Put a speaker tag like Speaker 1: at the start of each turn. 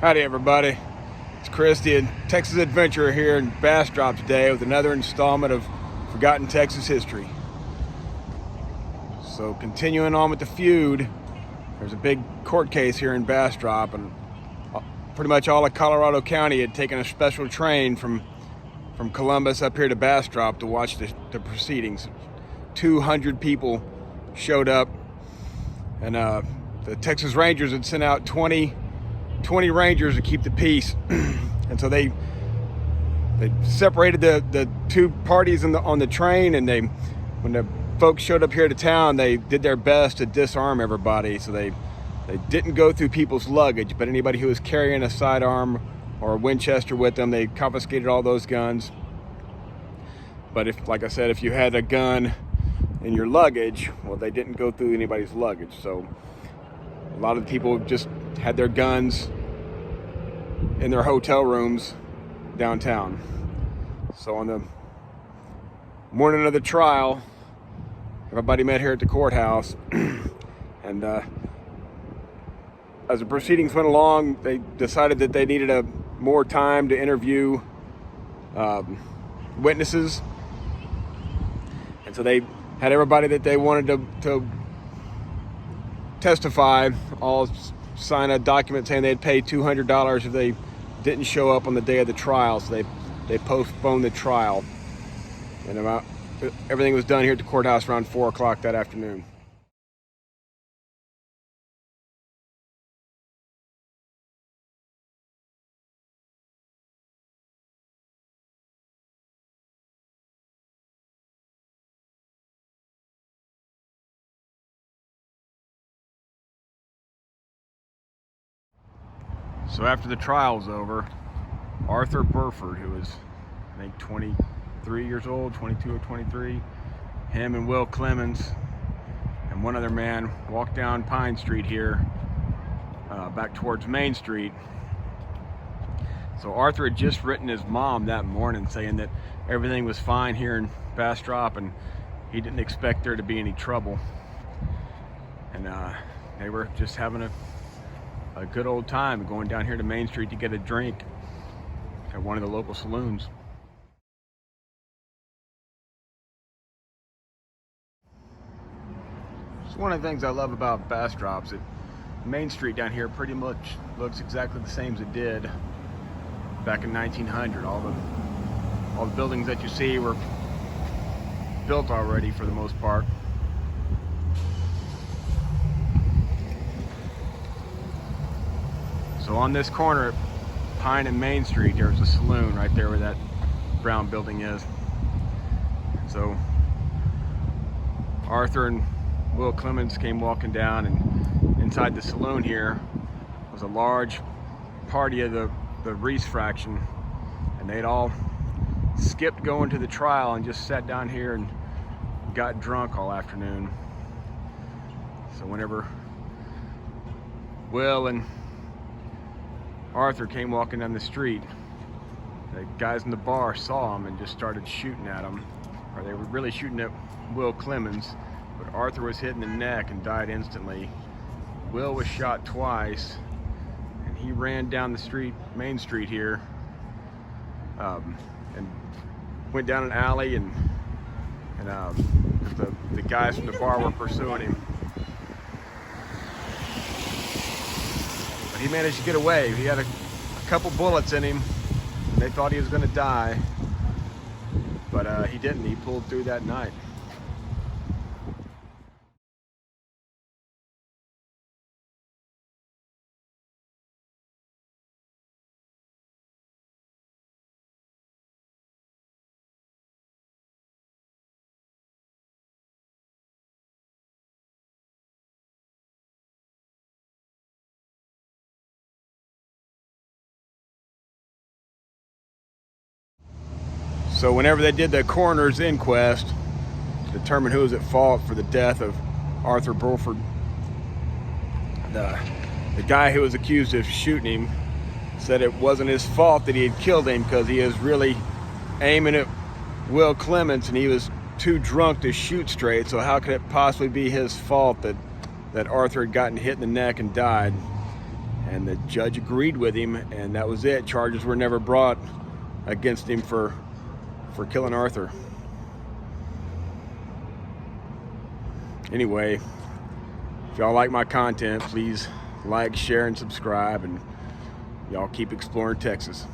Speaker 1: Howdy everybody, it's Chris, the Texas Adventurer here in Bastrop today with another installment of Forgotten Texas History. So continuing on with the feud, there's a big court case here in Bastrop, and pretty much all of Colorado County had taken a special train from Columbus up here to Bastrop to watch the proceedings. 200 people showed up, and the Texas Rangers had sent out 20 Rangers to keep the peace. And so they separated the two parties on the train, and when the folks showed up here to town, they did their best to disarm everybody. So they didn't go through people's luggage, but anybody who was carrying a sidearm or a Winchester with them, they confiscated all those guns. But like I said, if you had a gun in your luggage, well, they didn't go through anybody's luggage. So a lot of the people just had their guns in their hotel rooms downtown. So on the morning of the trial, everybody met here at the courthouse, and as the proceedings went along, they decided that they needed more time to interview witnesses, and so they had everybody that they wanted to testify all sign a document saying they'd pay $200 if they didn't show up on the day of the trial. So they postponed the trial, and everything was done here at the courthouse around 4 o'clock that afternoon. So after the trial was over, Arthur Burford, who was, I think, 23 years old, 22 or 23, him and Will Clemens and one other man walked down Pine Street here, back towards Main Street. So Arthur had just written his mom that morning saying that everything was fine here in Bastrop and he didn't expect there to be any trouble. And they were just having a good old time going down here to Main Street to get a drink at one of the local saloons. It's one of the things I love about Bastrop is that Main Street down here pretty much looks exactly the same as it did back in 1900. All the buildings that you see were built already for the most part. So on this corner at Pine and Main Street, there's a saloon right there where that brown building is. So Arthur and Will Clemens came walking down, and inside the saloon here was a large party of the Reese fraction, and they'd all skipped going to the trial and just sat down here and got drunk all afternoon. So whenever Will and Arthur came walking down the street, the guys in the bar saw him and just started shooting at him. Or they were really shooting at Will Clemens, but Arthur was hit in the neck and died instantly. Will was shot twice, and he ran down the street, Main Street here, and went down an alley, and the guys from the bar were pursuing him. He managed to get away. He had a couple bullets in him, and they thought he was going to die, but he didn't. He pulled through that night. So whenever they did the coroner's inquest to determine who was at fault for the death of Arthur Burford, the guy who was accused of shooting him said it wasn't his fault that he had killed him, because he was really aiming at Will Clemens and he was too drunk to shoot straight. So how could it possibly be his fault that Arthur had gotten hit in the neck and died? and the judge agreed with him, and that was it. Charges were never brought against him for killing Arthur. Anyway, if y'all like my content, please like, share, and subscribe, and y'all keep exploring Texas.